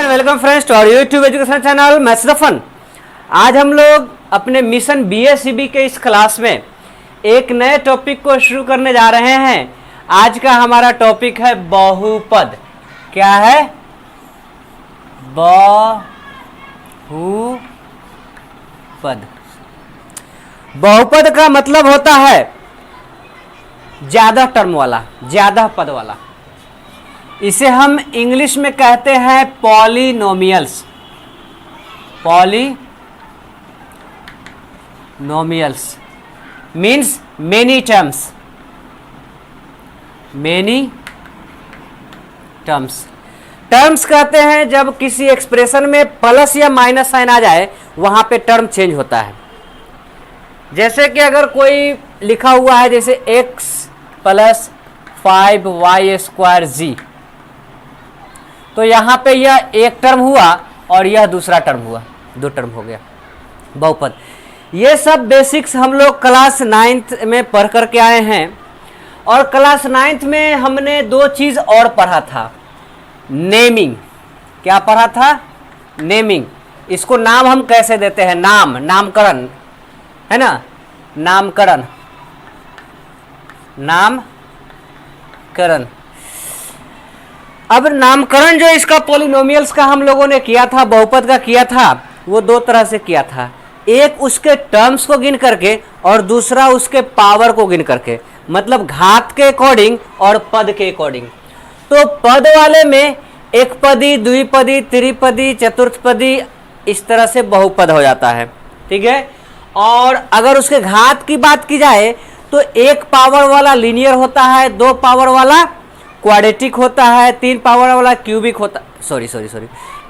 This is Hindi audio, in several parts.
Welcome friends to our YouTube education channel maths the fun. आज हम लोग अपने मिशन बीएसईबी के इस क्लास में एक नए टॉपिक को शुरू करने जा रहे हैं। आज का हमारा टॉपिक है बहुपद। क्या है? बहुपद। बहुपद का मतलब होता है ज्यादा टर्म वाला, ज्यादा पद वाला। इसे हम इंग्लिश में कहते हैं polynomials. Polynomials means many terms, many terms. Terms कहते हैं जब किसी एक्सप्रेशन में प्लस या माइनस साइन आ जाए, वहां पे टर्म चेंज होता है। जैसे कि अगर कोई लिखा हुआ है जैसे x प्लस 5y² तो यहाँ पे यह एक टर्म हुआ और यह दूसरा टर्म हुआ, दो टर्म हो गया बहुपद। ये सब बेसिक्स हम लोग क्लास 9th में पढ़ करके आए हैं। और क्लास 9th में हमने दो चीज़ और पढ़ा था, नेमिंग। क्या पढ़ा था? नेमिंग। इसको नाम हम कैसे देते हैं? नाम, नामकरण है ना, नामकरण, नामकरण। अब नामकरण जो इसका पॉलिनोमियल्स का हम लोगों ने किया था, बहुपद का किया था, वो दो तरह से किया था। एक उसके टर्म्स को गिन करके और दूसरा उसके पावर को गिन करके, मतलब घात के अकॉर्डिंग और पद के अकॉर्डिंग। तो पद वाले में एक पदी, द्विपदी, त्रिपदी, चतुर्थपदी, इस तरह से बहुपद हो जाता है। ठीक है। और अगर उसके घात की बात की जाए तो एक पावर वाला लीनियर होता है, दो पावर वाला क्वाड्रेटिक होता है, तीन पावर वाला क्यूबिक होता, सॉरी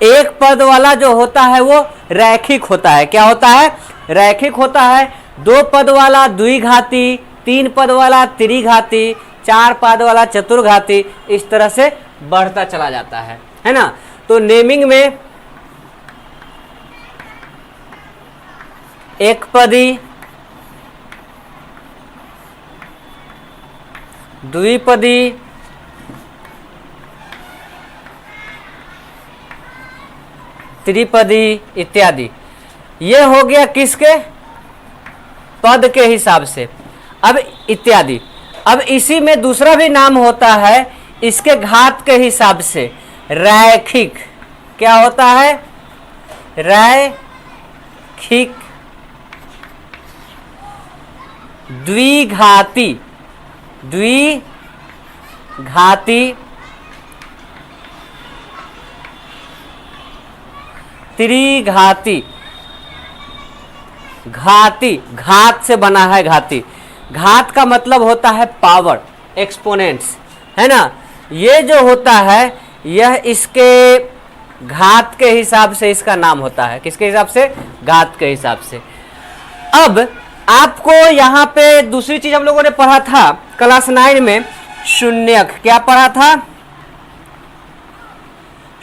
एक पद वाला जो होता है वो रैखिक होता है। क्या होता है? रैखिक होता है। दो पद वाला द्विघाती, तीन पद वाला त्रिघाती, चार पद वाला चतुर्घाती, इस तरह से बढ़ता चला जाता है ना। तो नेमिंग में एक पदी, द्विपदी, त्रिपदी इत्यादि, ये हो गया किसके? पद के हिसाब से। अब इत्यादि, अब इसी में दूसरा भी नाम होता है इसके घात के हिसाब से, रैखिक। क्या होता है? रैखिक, द्विघाती, द्विघाती, त्रिघाती, घाती, घात से बना है घाती। घात का मतलब होता है पावर, एक्सपोनेंट्स, है ना। ये जो होता है यह इसके घात के हिसाब से इसका नाम होता है। किसके हिसाब से? घात के हिसाब से। अब आपको यहाँ पे दूसरी चीज हम लोगों ने पढ़ा था क्लास 9 में, शून्यक। क्या पढ़ा था?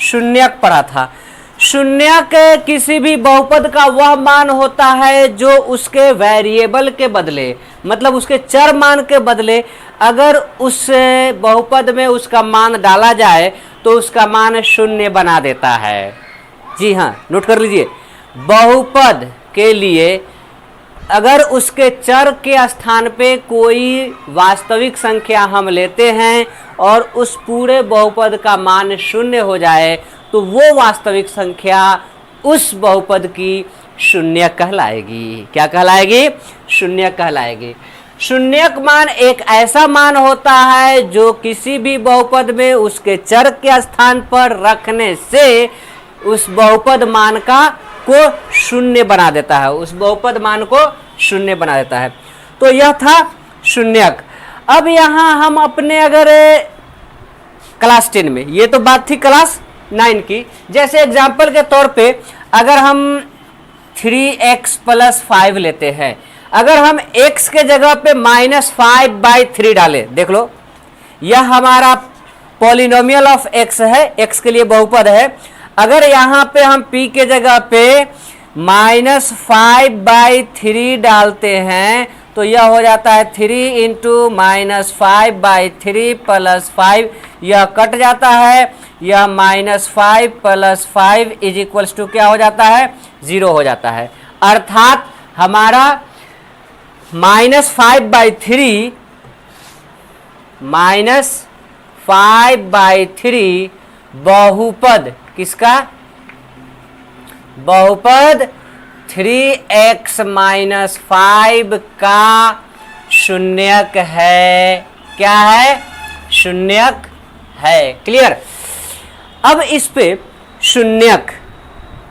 शून्यक पढ़ा था। शून्यक किसी भी बहुपद का वह मान होता है जो उसके वेरिएबल के बदले, मतलब उसके चर मान के बदले अगर उस बहुपद में उसका मान डाला जाए तो उसका मान शून्य बना देता है। जी हाँ, नोट कर लीजिए। बहुपद के लिए अगर उसके चर के स्थान पे कोई वास्तविक संख्या हम लेते हैं और उस पूरे बहुपद का मान शून्य हो जाए तो वो वास्तविक संख्या उस बहुपद की शून्य कहलाएगी। क्या कहलाएगी? शून्य कहलाएगी। शून्यक मान एक ऐसा मान होता है जो किसी भी बहुपद में उसके चर के स्थान पर रखने से उस बहुपद मान को शून्य बना देता है, उस बहुपद मान को शून्य बना देता है। तो यह था शून्यक। अब यहाँ हम अपने अगर क्लास 10 में, ये तो बात थी क्लास 9 की, जैसे एग्जाम्पल के तौर पे अगर हम 3x + 5 लेते हैं, अगर हम x के जगह पे -5/3 डालें, देख लो यह हमारा पॉलिनोमियल ऑफ x है, x के लिए बहुपद है। अगर यहाँ पे हम p के जगह पे -5/3 डालते हैं तो यह हो जाता है 3 × -5/3 + 5, यह कट जाता है, यह -5 + 5 = क्या हो जाता है? 0 हो जाता है। अर्थात हमारा -5/3 बहुपद किसका? बहुपद 3x - 5 का शून्यक है। क्या है? शून्यक है। क्लियर? अब इस पे शून्यक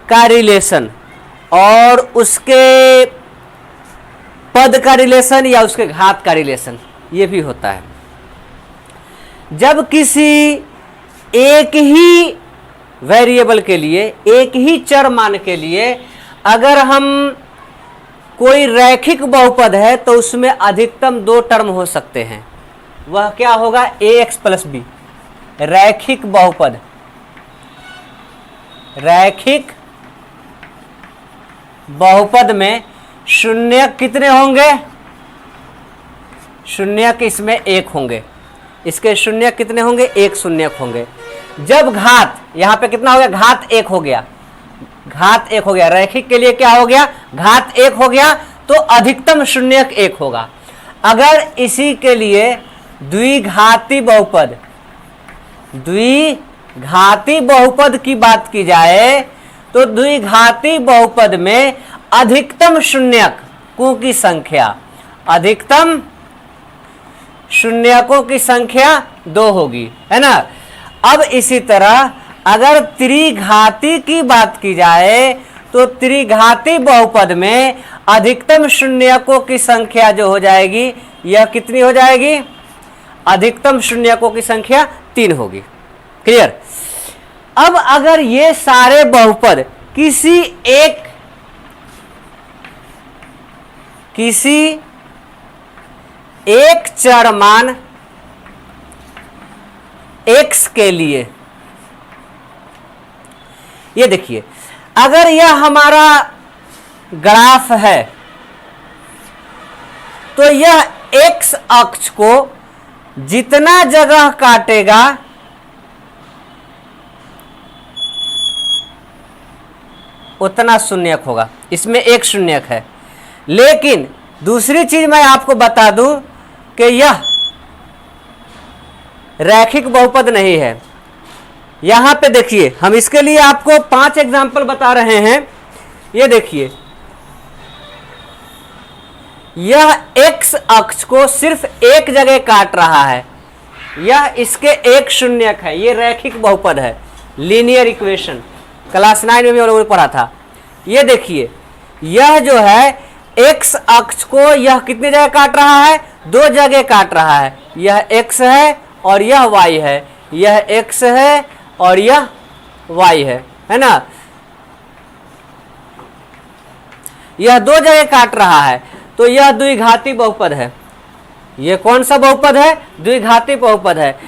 का रिलेशन और उसके पद का रिलेशन या उसके घात का रिलेशन ये भी होता है। जब किसी एक ही वेरिएबल के लिए, एक ही चर मान के लिए अगर हम कोई रैखिक बहुपद है तो उसमें अधिकतम 2 टर्म हो सकते हैं। वह क्या होगा? ax + b। रैखिक बहुपद, रैखिक बहुपद में शून्यक कितने होंगे? शून्यक इसमें 1 होंगे। इसके शून्यक कितने होंगे? 1 शून्यक होंगे। जब घात यहां पे कितना हो गया? घात 1 हो गया। घात 1 हो गया। रैखिक के लिए क्या हो गया? घात 1 हो गया तो अधिकतम शून्यक 1 होगा। अगर इसी के लिए द्विघाती बहुपद, द्विघाती बहुपद की बात की जाए तो द्विघाती बहुपद में अधिकतम शून्यकों की संख्या, अधिकतम शून्यकों की संख्या 2 होगी, है ना। अब इसी तरह अगर त्रिघाती की बात की जाए तो त्रिघाती बहुपद में अधिकतम शून्यकों की संख्या जो हो जाएगी, यह कितनी हो जाएगी? अधिकतम शून्यकों की संख्या 3 होगी। क्लियर? अब अगर ये सारे बहुपद किसी एक चर मान x के लिए, ये देखिए अगर यह हमारा ग्राफ है तो यह x अक्ष को जितना जगह काटेगा उतना शून्यक होगा। इसमें 1 शून्यक है। लेकिन दूसरी चीज मैं आपको बता दूं कि यह रैखिक बहुपद नहीं है। यहां पे देखिए, हम इसके लिए आपको 5 एग्जाम्पल बता रहे हैं। ये देखिए, यह x अक्ष को सिर्फ एक जगह काट रहा है। यह इसके 1 शून्यक है। ये रैखिक बहुपद है, लीनियर इक्वेशन, क्लास 9 में भी हम लोगों ने पढ़ा था। ये देखिए, यह जो है x अक्ष को यह कितनी जगह काट रहा है? 2 जगह काट रहा है। यह x है और यह y है। यह x है और यह y है ना। यह 2 जगह काट रहा है तो यह द्विघाती बहुपद है। यह कौन सा बहुपद है? द्विघाती बहुपद है।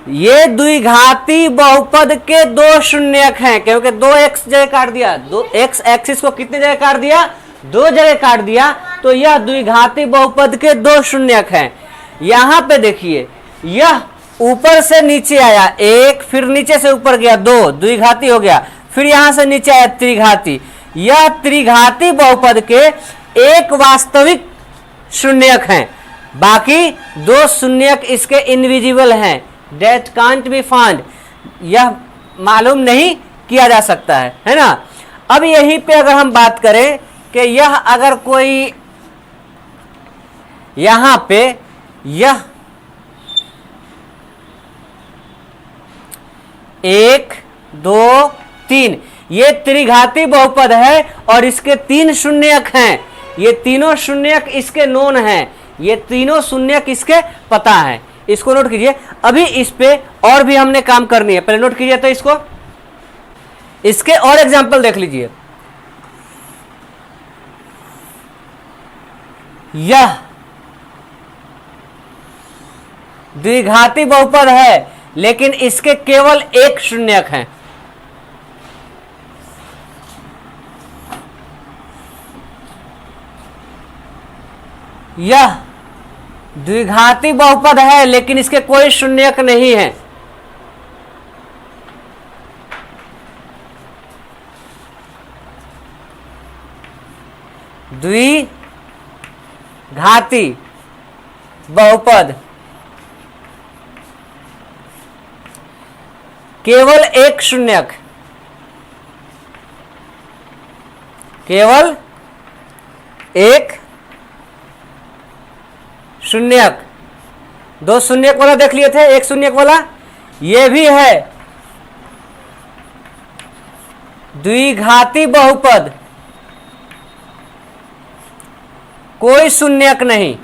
ये द्विघाती बहुपद के 2 शून्यक हैं, क्योंकि 2x जगह काट दिया, 2x एक्सिस को कितने जगह काट दिया? 2 जगह काट दिया। तो यह द्विघाती बहुपद के 2 शून्यक हैं। यहां पे देखिए, यह ऊपर से नीचे आया 1, फिर नीचे से ऊपर गया 2, द्विघाती हो गया। फिर यहां से नीचे आया त्रिघाती। यह त्रिघाती बहुपद के 1 वास्तविक शून्यक हैं, बाकी 2 शून्यक इसके इनविजिबल हैं, डेट कांट बी फाउंड, यह मालूम नहीं किया जा सकता है ना। अब यहीं पे अगर हम बात करें कि यह अगर कोई यहां पे यह 1 2 3 ये त्रिघाती बहुपद है और इसके 3 शून्यक हैं। ये तीनों शून्यक इसके नोन हैं, ये तीनों शून्यक इसके पता है। इसको नोट कीजिए। अभी इस पे और भी हमने काम करनी है, पहले नोट कीजिए तो इसको। इसके और एग्जांपल देख लीजिए। यह द्विघाती बहुपद है लेकिन इसके केवल 1 शून्यक हैं। यह द्विघाती बहुपद है लेकिन इसके कोई शून्यक नहीं है। द्विघाती बहुपद केवल एक शून्यक, केवल एक शून्यक, दो शून्यक वाला देख लिए थे, एक शून्यक वाला ये भी है द्विघाती बहुपद, कोई शून्यक नहीं,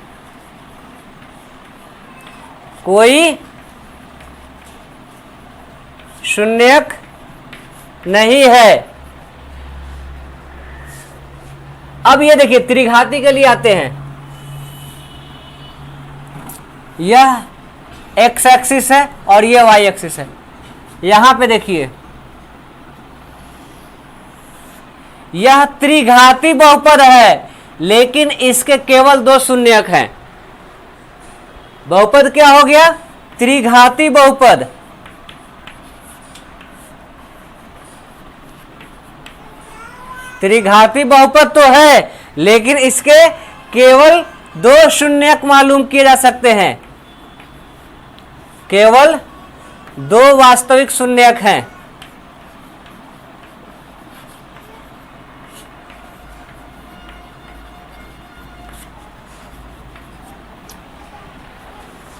कोई शून्यक नहीं है। अब ये देखिए त्रिघाती के लिए आते हैं, यह एक्स एक्सिस है और ये वाई एक्सिस है। यहां पे देखिए यह त्रिघाती बहुपद है लेकिन इसके केवल दो शून्यक हैं। बहुपद क्या हो गया? त्रिघाती बहुपद। त्रिघाती बहुपद तो है लेकिन इसके केवल दो शून्यक मालूम किए जा सकते हैं, केवल दो वास्तविक शून्यक हैं।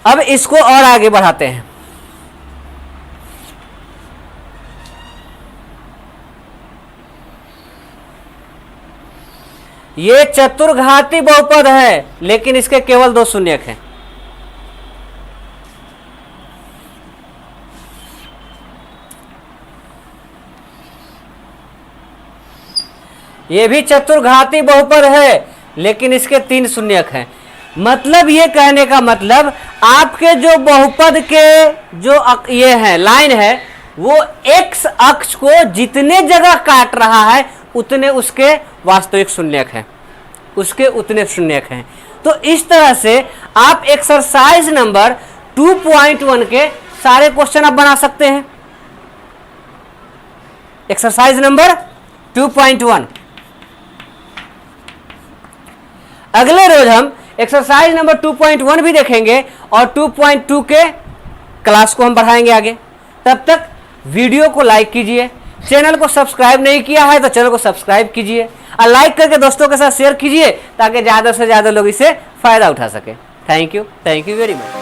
अब इसको और आगे बढ़ाते हैं। ये चतुर्घाती बहुपद है लेकिन इसके केवल दो शून्यक हैं। ये भी चतुर्घाती बहुपद है लेकिन इसके तीन शून्यक हैं। मतलब ये कहने का मतलब आपके जो बहुपद के जो ये है लाइन है वो एक्स अक्ष को जितने जगह काट रहा है उतने उसके वास्तविक शून्यक हैं, उसके उतने शून्यक हैं। तो इस तरह से आप एक्सरसाइज नंबर 2.1 के सारे क्वेश्चन आप बना सकते हैं। Exercise number 2.1। अगले रोज हम एक्सरसाइज नंबर 2.1 भी देखेंगे और 2.2 के क्लास को हम बढ़ाएंगे आगे। तब तक वीडियो को लाइक कीजिए, चैनल को सब्सक्राइब नहीं किया है तो चैनल को सब्सक्राइब कीजिए और लाइक करके दोस्तों के साथ शेयर कीजिए ताकि ज़्यादा से ज़्यादा लोग इससे फ़ायदा उठा सके। Thank you very much.